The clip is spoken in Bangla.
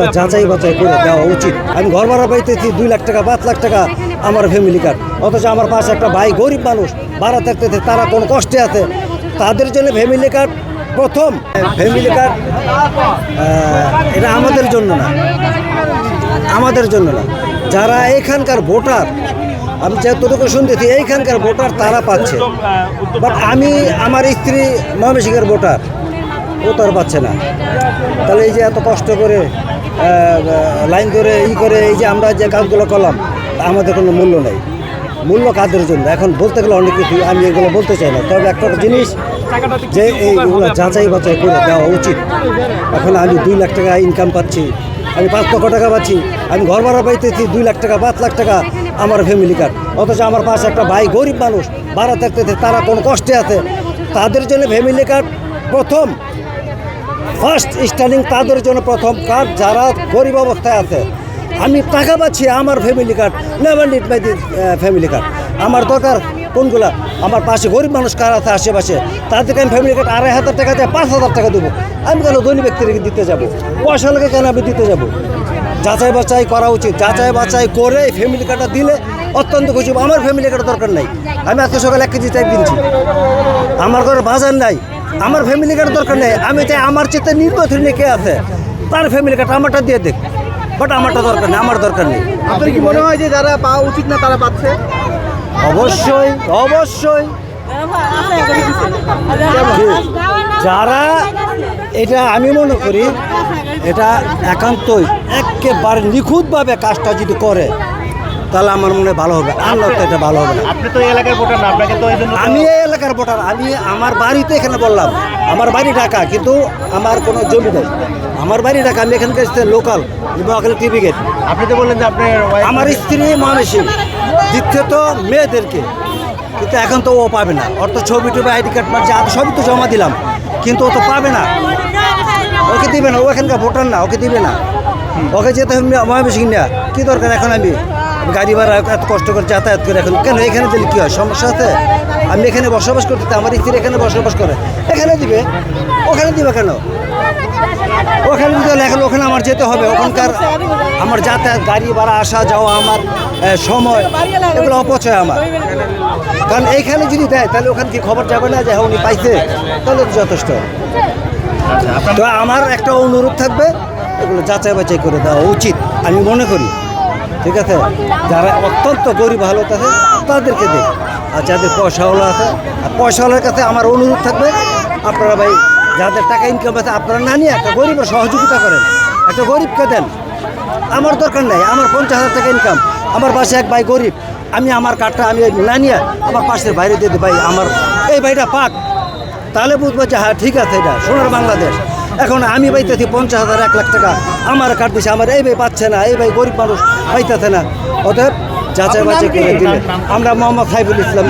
এগুলো যাচাই বাছাই করে দেওয়া উচিত। আমি ঘর ভাড়া পাইতেছি 2 লাখ টাকা 5 লাখ টাকা আমার ফ্যামিলি কার্ড, অথচ আমার পাশে একটা ভাই গরিব মানুষ ভাড়া থাকতেছে, তারা কোনো কষ্টে আছে, তাদের জন্য ফ্যামিলি কার্ড প্রথম। ফ্যামিলি কার্ড এটা আমাদের জন্য না, আমাদের জন্য না, যারা এইখানকার ভোটার, আমি যতটুকু শুনতেছি এইখানকার ভোটার তারা পাচ্ছে। বাট আমি, আমার স্ত্রী ময়মনসিংহের ভোটার, ও তো আর পাচ্ছে না। তাহলে এই যে এত কষ্ট করে লাইন করে করে এই যে আমরা যে কাজগুলো করলাম, আমাদের কোনো মূল্য নেই। মূল্য কাদের জন্য এখন বলতে গেলে অনেক কিছু, আমি এগুলো বলতে চাই না। তবে একটা জিনিস যে এইগুলো যাচাই বাছাই করে দেওয়া উচিত। এখন আমি 2 লাখ টাকা ইনকাম পাচ্ছি, আমি 5 লক্ষ টাকা পাচ্ছি, আমি ঘর ভাড়া পাইতেছি 2 লাখ টাকা 5 লাখ টাকা আমার ফ্যামিলি কার্ড, অথচ আমার পাশে একটা ভাই গরিব মানুষ ভাড়া থাকতেছে, তারা কোনো কষ্টে আছে, তাদের জন্য ফ্যামিলি কার্ড প্রথম, ফার্স্ট স্টার্টিং তাদের জন্য প্রথম কার্ড, যারা গরিব অবস্থায় আছে। আমি টাকা পাচ্ছি, আমার family card never need my family card. আমার দরকার কোনগুলা, আমার পাশে গরিব মানুষ কার আছে আশেপাশে, তাদেরকে আমি ফ্যামিলি কার্ড 2,500 টাকা দিয়ে 5,000 টাকা দেবো। আমি কেন ধনী ব্যক্তিকে দিতে যাব? পয়সা লাগে কেন আমি দিতে যাব? যাচাই বাছাই করা উচিত। যাচাই বাছাই করে ফ্যামিলি কার্ডটা দিলে অত্যন্ত খুশি। আমার ফ্যামিলি কার্ড দরকার নাই, আমি আজকে সকালে 1 কেজি চাল কিনছি, আমার ঘরে বাজার নাই, আমার ফ্যামিলি কার্ড দরকার নেই। আমি চাই আমার চেয়ে নির্বাচন কে আছে তার ফ্যামিলি কার্ড আমারটা দিয়ে দেখ, বাট আমারটা দরকার নেই, আমার দরকার নেই। আপনার কি মনে হয় যে যারা পাওয়া উচিত না তারা পাচ্ছে? অবশ্যই অবশ্যই, যারা এটা আমি মনে করি এটা একান্তই একেবারে নিখুঁতভাবে কাজটা যদি করে তাহলে আমার মনে হয় ভালো হবে, আল্লাহ তো এটা ভালো হবে না। আপনি তো এই এলাকার ভোটার না, আপনাকে তো আমি এই এলাকার ভোটার, আমি আমার বাড়িতে এখানে বললাম, আমার বাড়ি ঢাকা, কিন্তু আমার কোনো জমি নেই, আমার বাড়ি ঢাকা, আমি এখানকার লোকাল টিভি গেট। আপনি তো বললেন যে আপনার আমার স্ত্রী ময়মনসিংহ, দ্বিতীয়ত মেয়েদেরকে, কিন্তু এখন তো ও পাবে না। ওর তো ছবি টবি আইডি কার্ড মারছে, আমি সবই তো জমা দিলাম, কিন্তু ও তো পাবে না, ওকে দিবে না, ও এখানকার ভোটার না, ওকে দিবে না, ওকে যেতে হবে ময়মনসিংহ না। কী দরকার এখন আমি গাড়ি ভাড়া এত কষ্ট করে যাতায়াত করে, এখন কেন এখানে দিলে কী হয়, সমস্যা আছে? আমি এখানে বসবাস করতে, আমার স্ত্রী এখানে বসবাস করে, এখানে দিবে, ওখানে দিবে কেন? ওখানে দিতে হলে এখন ওখানে আমার যেতে হবে, ওখানকার আমার যাতায়াত গাড়ি ভাড়া আসা যাওয়া আমার সময় এগুলো অপচয় আমার। কারণ এইখানে যদি দেয় তাহলে ওখানে কি খবর যাবে না যে হ্যাঁ উনি পাইছে, তাহলে তো যথেষ্ট। তো আমার একটা অনুরোধ থাকবে, এগুলো যাচাই বাছাই করে দেওয়া উচিত আমি মনে করি, ঠিক আছে? যারা অত্যন্ত গরিব হালত আছে তাদেরকে দেখ, আর যাদের পয়সাওয়ালা আছে, আর পয়সাওয়ালার কাছে আমার অনুরোধ থাকবে, আপনারা ভাই যাদের টাকা ইনকাম আছে আপনারা না নিয়ে একটা গরিবের সহযোগিতা করেন, একটা গরিবকে দেন। আমার দরকার নেই, আমার 50,000 টাকা ইনকাম, আমার পাশে এক ভাই গরিব, আমি আমার কার্ডটা আমি না নিয়ে আমার পাশের বাইরে দিয়ে দিই, ভাই আমার এই ভাইটা পাক, তাহলে বুঝবো যে হ্যাঁ ঠিক আছে, এটা সোনার বাংলাদেশ। এখন আমি পাইতেছি 50,000 1 লাখ টাকা, আমার কার্ড দিচ্ছে, আমার এই ভাই পাচ্ছে না, এই ভাই গরিব মানুষ পাইতেছে না। অতএব যাচাই বাছাই করে দিলে আমরা মোহাম্মদ সাইফুল ইসলাম।